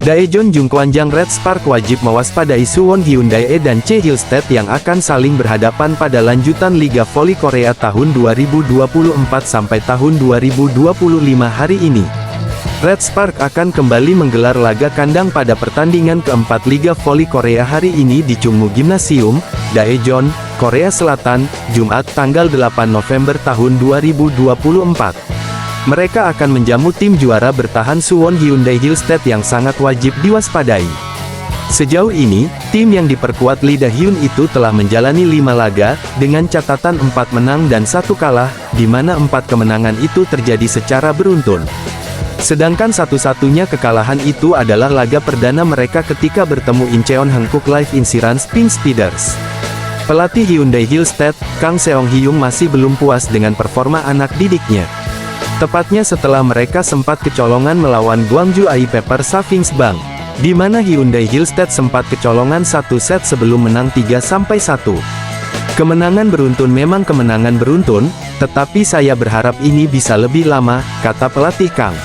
Daejeon Jungkwanjang Red Spark wajib mewaspadai Suwon Hyundai dan Chae Hillstead yang akan saling berhadapan pada lanjutan Liga Voli Korea tahun 2024 sampai tahun 2025 hari ini. Red Spark akan kembali menggelar laga kandang pada pertandingan keempat Liga Voli Korea hari ini di Chungmu Gymnasium, Daejeon, Korea Selatan, Jumat tanggal 8 November tahun 2024. Mereka akan menjamu tim juara bertahan Suwon Hyundai Hillstead yang sangat wajib diwaspadai. Sejauh ini, tim yang diperkuat Lee Da-hyun itu telah menjalani 5 laga, dengan catatan 4 menang dan 1 kalah, di mana 4 kemenangan itu terjadi secara beruntun. Sedangkan satu-satunya kekalahan itu adalah laga perdana mereka ketika bertemu Incheon Hankook Life Insurance Pink Speeders. Pelatih Hyundai Hillstead, Kang Seong-hyung masih belum puas dengan performa anak didiknya. Tepatnya setelah mereka sempat kecolongan melawan Gwangju Aipepper Savings Bank, di mana Hyundai Hillstead sempat kecolongan 1 set sebelum menang 3-1. Kemenangan beruntun memang kemenangan beruntun, tetapi saya berharap ini bisa lebih lama, kata pelatih Kang.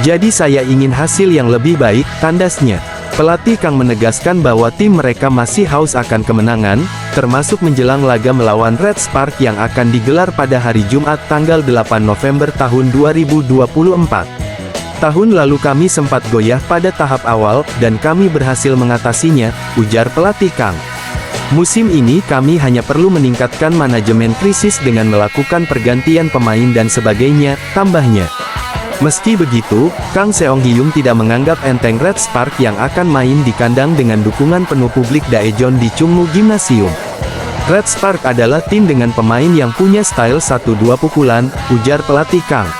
Jadi saya ingin hasil yang lebih baik, tandasnya. Pelatih Kang menegaskan bahwa tim mereka masih haus akan kemenangan, termasuk menjelang laga melawan Red Spark yang akan digelar pada hari Jumat tanggal 8 November tahun 2024. Tahun lalu kami sempat goyah pada tahap awal, dan kami berhasil mengatasinya, ujar pelatih Kang. Musim ini kami hanya perlu meningkatkan manajemen krisis dengan melakukan pergantian pemain dan sebagainya, tambahnya. Meski begitu, Kang Seong-hyung tidak menganggap enteng Red Spark yang akan main di kandang dengan dukungan penuh publik Daejeon di Chungmu Gymnasium. Red Spark adalah tim dengan pemain yang punya style 1-2 pukulan, ujar pelatih Kang.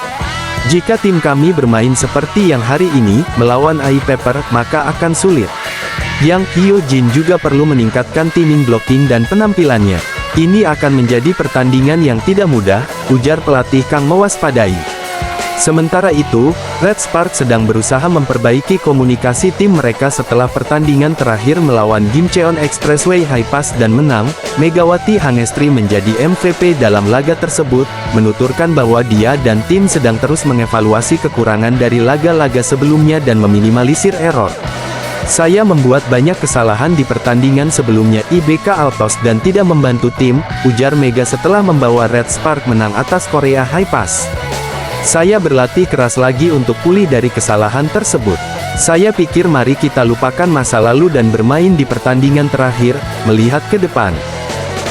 Jika tim kami bermain seperti yang hari ini, melawan Aipepper, maka akan sulit. Yang Hyo-jin juga perlu meningkatkan timing blocking dan penampilannya. Ini akan menjadi pertandingan yang tidak mudah, ujar pelatih Kang mewaspadai. Sementara itu, Red Spark sedang berusaha memperbaiki komunikasi tim mereka setelah pertandingan terakhir melawan Gimcheon Expressway High Pass dan menang. Megawati Hangestri menjadi MVP dalam laga tersebut, menuturkan bahwa dia dan tim sedang terus mengevaluasi kekurangan dari laga-laga sebelumnya dan meminimalisir error. Saya membuat banyak kesalahan di pertandingan sebelumnya IBK Altos dan tidak membantu tim, ujar Mega setelah membawa Red Spark menang atas Korea High Pass. Saya berlatih keras lagi untuk pulih dari kesalahan tersebut. Saya pikir mari kita lupakan masa lalu dan bermain di pertandingan terakhir, melihat ke depan.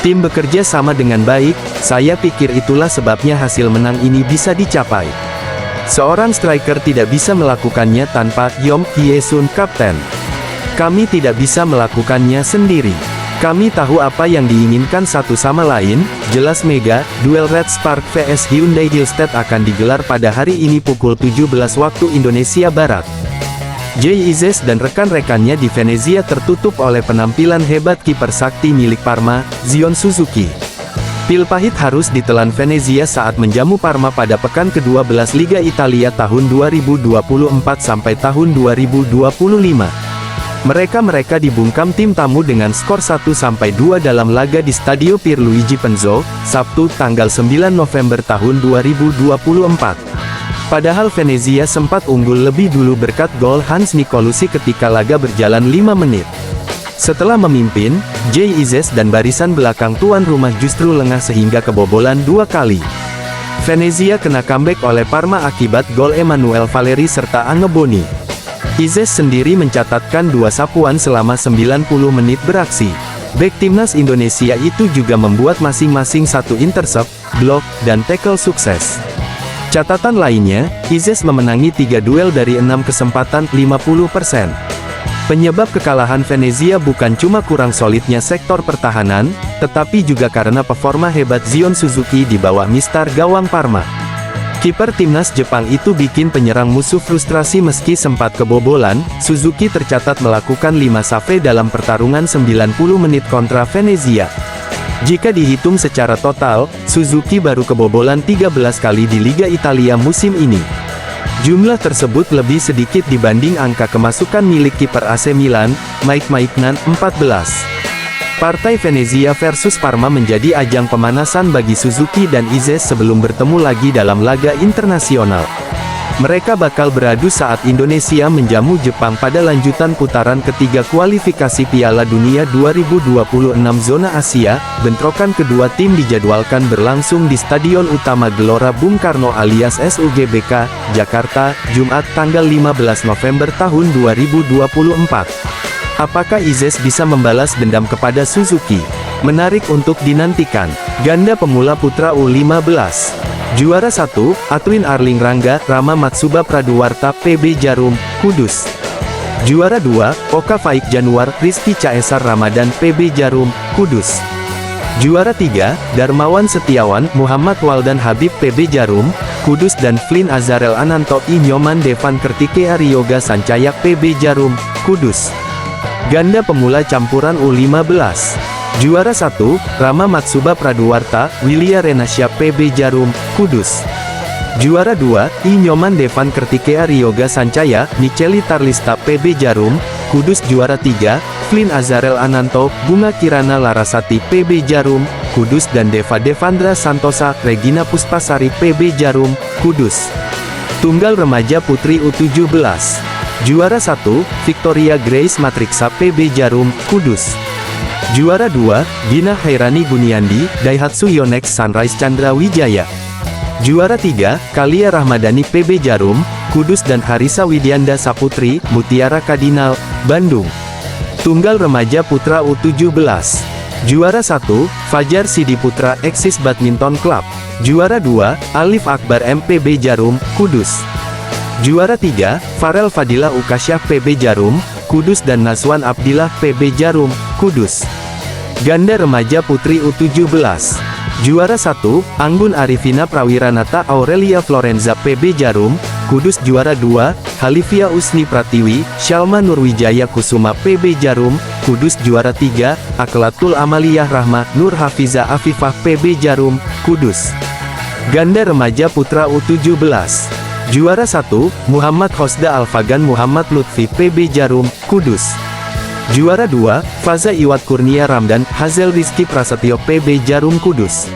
Tim bekerja sama dengan baik, saya pikir itulah sebabnya hasil menang ini bisa dicapai. Seorang striker tidak bisa melakukannya tanpa Yom Hye-sun kapten. Kami tidak bisa melakukannya sendiri. Kami tahu apa yang diinginkan satu sama lain, jelas Mega. Duel Red Spark vs Hyundai Hillstead akan digelar pada hari ini pukul 17 waktu Indonesia Barat. Jay Izes dan rekan-rekannya di Venezia tertutup oleh penampilan hebat kiper sakti milik Parma, Zion Suzuki. Pil pahit harus ditelan Venezia saat menjamu Parma pada pekan ke-12 Liga Italia tahun 2024 sampai tahun 2025. Mereka dibungkam tim tamu dengan skor 1-2 dalam laga di Stadio Pierluigi Penzo, Sabtu tanggal 9 November tahun 2024. Padahal Venezia sempat unggul lebih dulu berkat gol Hans Nicolucci ketika laga berjalan 5 menit. Setelah memimpin, Jay Izes dan barisan belakang tuan rumah justru lengah sehingga kebobolan 2 kali. Venezia kena comeback oleh Parma akibat gol Emmanuel Valeri serta Ange Boni. Izes sendiri mencatatkan 2 sapuan selama 90 menit beraksi. Bek timnas Indonesia itu juga membuat masing-masing 1 intercept, blok, dan tackle sukses. Catatan lainnya, Izes memenangi 3 duel dari 6 kesempatan, 50%. Penyebab kekalahan Venezia bukan cuma kurang solidnya sektor pertahanan, tetapi juga karena performa hebat Zion Suzuki di bawah mistar gawang Parma. Kiper timnas Jepang itu bikin penyerang musuh frustrasi meski sempat kebobolan. Suzuki tercatat melakukan 5 save dalam pertarungan 90 menit kontra Venezia. Jika dihitung secara total, Suzuki baru kebobolan 13 kali di Liga Italia musim ini. Jumlah tersebut lebih sedikit dibanding angka kemasukan milik kiper AC Milan, Mike Maignan, 14. Partai Venezia versus Parma menjadi ajang pemanasan bagi Suzuki dan Izes sebelum bertemu lagi dalam laga internasional. Mereka bakal beradu saat Indonesia menjamu Jepang pada lanjutan putaran ketiga kualifikasi Piala Dunia 2026 zona Asia. Bentrokan kedua tim dijadwalkan berlangsung di Stadion Utama Gelora Bung Karno alias SUGBK, Jakarta, Jumat tanggal 15 November tahun 2024. Apakah Izes bisa membalas dendam kepada Suzuki? Menarik untuk dinantikan. Ganda pemula putra U15. Juara 1, Atwin Arling Rangga, Rama Matsuba Praduwarta, PB Jarum, Kudus. Juara 2, Oka Faik Januar, Rizky Caesar Ramadan, PB Jarum, Kudus. Juara 3, Darmawan Setiawan, Muhammad Waldan Habib, PB Jarum, Kudus dan Flynn Azarel Ananto I Nyoman Devan Kertike Aryoga Sancayak, PB Jarum, Kudus. Ganda pemula campuran U15. Juara 1, Rama Matsuba Praduwarta, Willia Renasya PB Jarum, Kudus. Juara 2, I Nyoman Devan Kertike Aryoga Sancaya, Niceli Tarlista PB Jarum, Kudus. Juara 3, Flynn Azarel Ananto, Bunga Kirana Larasati PB Jarum, Kudus dan Deva Devandra Santosa, Regina Puspasari PB Jarum, Kudus. Tunggal remaja putri U17. Juara 1, Victoria Grace Matriksa PB Jarum, Kudus. Juara 2, Gina Hairani Guniandi, Daihatsu Yonex Sunrise Chandra Wijaya. Juara 3, Kalia Rahmadani PB Jarum, Kudus dan Harisa Widianda Saputri, Mutiara Kadinal, Bandung. Tunggal remaja putra U17. Juara 1, Fajar Sidi Putra Eksis Badminton Club. Juara 2, Alif Akbar MPB Jarum, Kudus. Juara 3, Farel Fadila Ukasyah PB Jarum, Kudus dan Naswan Abdillah PB Jarum, Kudus. Ganda remaja putri U17. Juara 1, Anggun Arifina Prawiranata Aurelia Florenza PB Jarum, Kudus. Juara 2, Halifia Usni Pratiwi, Shalma Nurwijaya Kusuma PB Jarum, Kudus. Juara 3, Aklatul Amaliyah Rahma Nur Hafiza Afifah PB Jarum, Kudus. Ganda remaja putra U17. Juara 1, Muhammad Hosda Alfagan Muhammad Lutfi PB Jarum, Kudus. Juara 2, Faza Iwat Kurnia Ramdan Hazel Rizky Prasetyo PB Jarum, Kudus.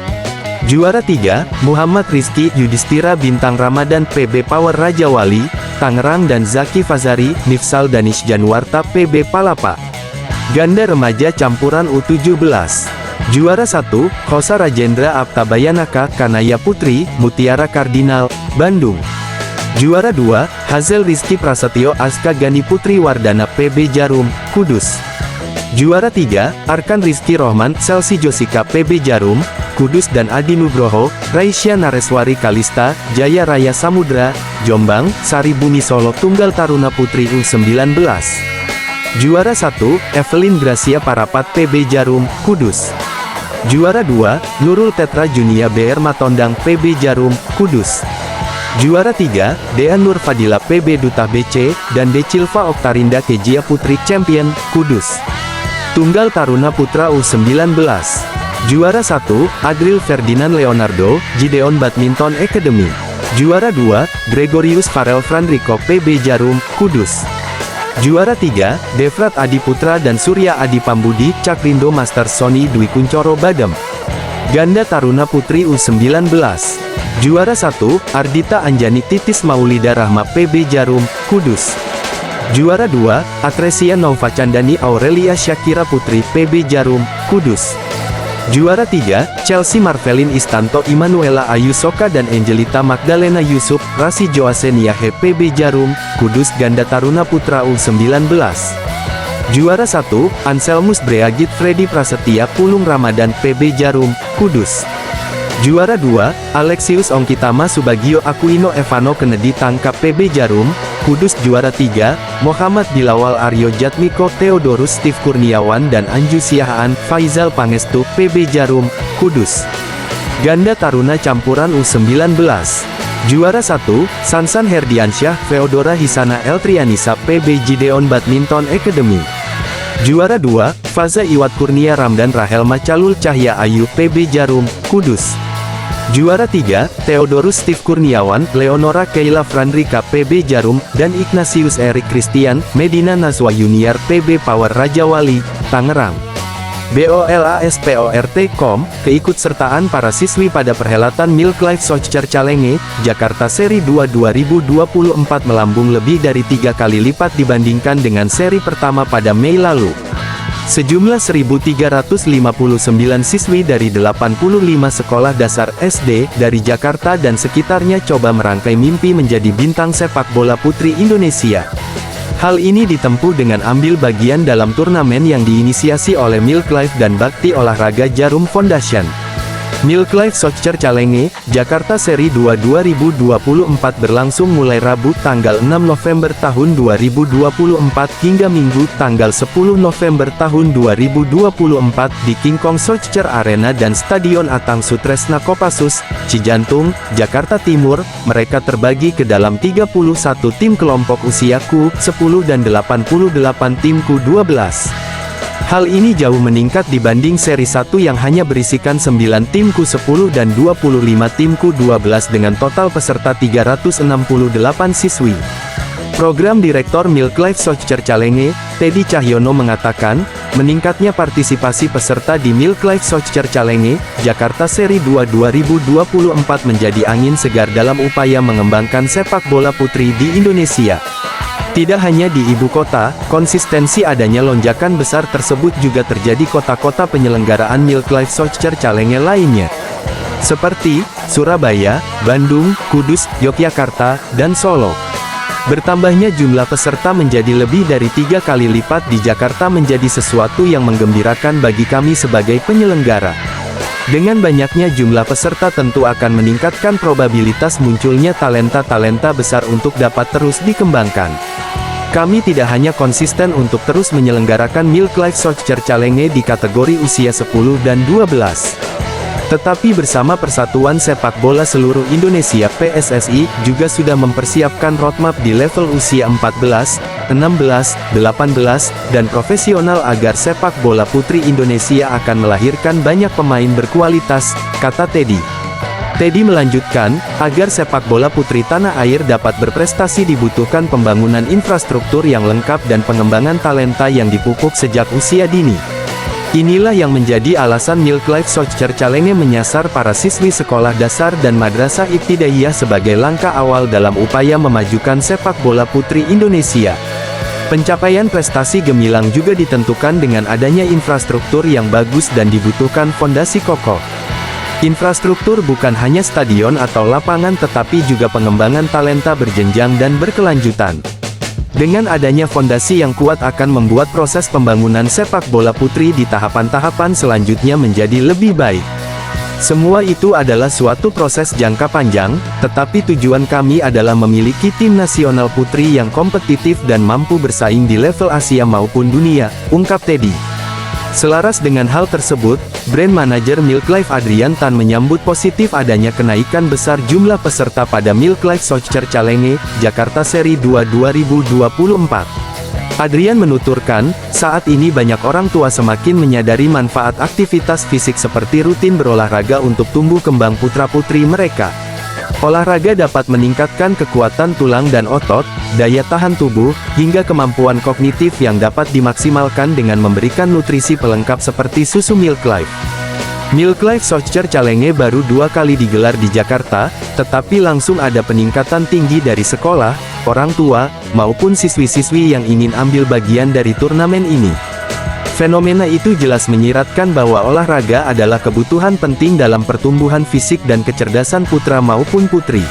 Juara 3, Muhammad Rizky Yudhistira Bintang Ramadan PB Power Raja Wali, Tangerang dan Zaki Fazari Nifsal Danish Januarta PB Palapa. Ganda remaja campuran U17. Juara 1, Khosa Rajendra Aptabayanaka Kanaya Putri, Mutiara Kardinal, Bandung. Juara 2, Hazel Rizky Prasetyo Aska Gani Putri Wardana PB Jarum, Kudus. Juara 3, Arkan Rizky Rohman Selsi Josika PB Jarum, Kudus dan Adi Nugroho, Raisya Nareswari Kalista, Jaya Raya Samudra, Jombang, Sari Buni Solo Tunggal Taruna Putri U19. Juara 1, Evelyn Gracia Parapat PB Jarum, Kudus. Juara 2, Nurul Tetra Junia BR Matondang PB Jarum, Kudus. Juara 3, Dea Nur Fadila PB Duta BC, dan Decilva Oktarinda Kejia Putri Champion, Kudus. Tunggal Taruna Putra U19. Juara 1, Adril Ferdinand Leonardo, Gideon Badminton Academy. Juara 2, Gregorius Farel Frandriko PB Jarum, Kudus. Juara 3, Devrat Adi Putra dan Surya Adi Pambudi, Cakrindo Master Sony Dwi Kuncoro Badem. Ganda Taruna Putri U19. Juara 1, Ardita Anjani Titis Maulida Rahma PB Jarum, Kudus. Juara 2, Atresia Nova Candani Aurelia Syakira Putri PB Jarum, Kudus. Juara 3, Chelsea Marvelin Istanto Immanuela Ayu Soka dan Angelita Magdalena Yusuf, Rasi Joaseniahe PB Jarum, Kudus. Ganda Taruna Putra U19. Juara 1, Anselmus Breagit Freddy Prasetya Pulung Ramadan PB Jarum, Kudus. Juara 2, Alexius Ongkitama Subagio Aquino Evano Kennedy Tangkap PB Jarum, Kudus. Juara 3, Muhammad Bilawal Aryo Jatmiko Theodorus Steve Kurniawan dan Anju Siahaan Faizal Pangestu PB Jarum, Kudus. Ganda Taruna Campuran U19. Juara 1, Sansan Herdiansyah Feodora Hisana Eltrianisa PB Gideon Badminton Academy. Juara 2, Faza Iwat Kurnia Ramdan Rahel Macalul Cahya Ayu PB Jarum, Kudus. Juara 3, Theodorus Steve Kurniawan, Leonora Keila Frandrika PB Jarum, dan Ignatius Erik Christian, Medina Nazwa Junior PB Power Raja Wali, Tangerang. BOLASPORT.com, keikutsertaan para siswi pada perhelatan Milk Life Soccer Challenge, Jakarta Seri 2 2024 melambung lebih dari 3 kali lipat dibandingkan dengan seri pertama pada Mei lalu. Sejumlah 1.359 siswi dari 85 sekolah dasar SD, dari Jakarta dan sekitarnya coba merangkai mimpi menjadi bintang sepak bola putri Indonesia. Hal ini ditempuh dengan ambil bagian dalam turnamen yang diinisiasi oleh Milk Life dan Bakti Olahraga Jarum Foundation. Milk Life Soccer Challenge, Jakarta Seri 2 2024 berlangsung mulai Rabu tanggal 6 November tahun 2024 hingga Minggu tanggal 10 November tahun 2024 di King Kong Soccer Arena dan Stadion Atang Sutresna Kopassus, Cijantung, Jakarta Timur. Mereka terbagi ke dalam 31 tim kelompok usia Q10 dan 88 tim Q12. Hal ini jauh meningkat dibanding seri 1 yang hanya berisikan 9 tim Q10 dan 25 tim Q12 dengan total peserta 368 siswi. Program Direktur Milk Life Soccer Challenge, Teddy Cahyono mengatakan, meningkatnya partisipasi peserta di Milk Life Soccer Challenge, Jakarta Seri 2 2024 menjadi angin segar dalam upaya mengembangkan sepak bola putri di Indonesia. Tidak hanya di ibu kota, konsistensi adanya lonjakan besar tersebut juga terjadi kota-kota penyelenggaraan Milk Life Soccer Challenge lainnya, seperti Surabaya, Bandung, Kudus, Yogyakarta, dan Solo. Bertambahnya jumlah peserta menjadi lebih dari 3 kali lipat di Jakarta menjadi sesuatu yang menggembirakan bagi kami sebagai penyelenggara. Dengan banyaknya jumlah peserta tentu akan meningkatkan probabilitas munculnya talenta-talenta besar untuk dapat terus dikembangkan. Kami tidak hanya konsisten untuk terus menyelenggarakan Milk Life Soccer Challenge di kategori usia 10 dan 12. Tetapi bersama Persatuan Sepak Bola Seluruh Indonesia (PSSI) juga sudah mempersiapkan roadmap di level usia 14, 16, 18, dan profesional agar sepak bola putri Indonesia akan melahirkan banyak pemain berkualitas, kata Teddy. Teddy melanjutkan, agar sepak bola putri tanah air dapat berprestasi dibutuhkan pembangunan infrastruktur yang lengkap dan pengembangan talenta yang dipupuk sejak usia dini. Inilah yang menjadi alasan Milk Life Soccer Challenge menyasar para siswi sekolah dasar dan madrasah ibtidaiyah sebagai langkah awal dalam upaya memajukan sepak bola putri Indonesia. Pencapaian prestasi gemilang juga ditentukan dengan adanya infrastruktur yang bagus dan dibutuhkan fondasi kokoh. Infrastruktur bukan hanya stadion atau lapangan tetapi juga pengembangan talenta berjenjang dan berkelanjutan. Dengan adanya fondasi yang kuat akan membuat proses pembangunan sepak bola putri di tahapan-tahapan selanjutnya menjadi lebih baik. Semua itu adalah suatu proses jangka panjang, tetapi tujuan kami adalah memiliki tim nasional putri yang kompetitif dan mampu bersaing di level Asia maupun dunia, ungkap Teddy. Selaras dengan hal tersebut, brand manager Milk Life Adrian Tan menyambut positif adanya kenaikan besar jumlah peserta pada Milk Life Soccer Challenge, Jakarta Seri 2 2024. Adrian menuturkan, saat ini banyak orang tua semakin menyadari manfaat aktivitas fisik seperti rutin berolahraga untuk tumbuh kembang putra-putri mereka. Olahraga dapat meningkatkan kekuatan tulang dan otot, daya tahan tubuh, hingga kemampuan kognitif yang dapat dimaksimalkan dengan memberikan nutrisi pelengkap seperti susu Milk Life. Milk Life Soccer Challenge baru 2 kali digelar di Jakarta, tetapi langsung ada peningkatan tinggi dari sekolah, orang tua, maupun siswi-siswi yang ingin ambil bagian dari turnamen ini. Fenomena itu jelas menyiratkan bahwa olahraga adalah kebutuhan penting dalam pertumbuhan fisik dan kecerdasan putra maupun putri.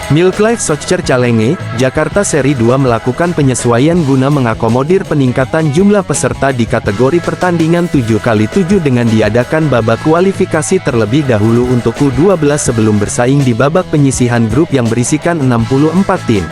Milk Life Soccer Challenge, Jakarta Seri 2 melakukan penyesuaian guna mengakomodir peningkatan jumlah peserta di kategori pertandingan 7x7 dengan diadakan babak kualifikasi terlebih dahulu untuk U12 sebelum bersaing di babak penyisihan grup yang berisikan 64 tim.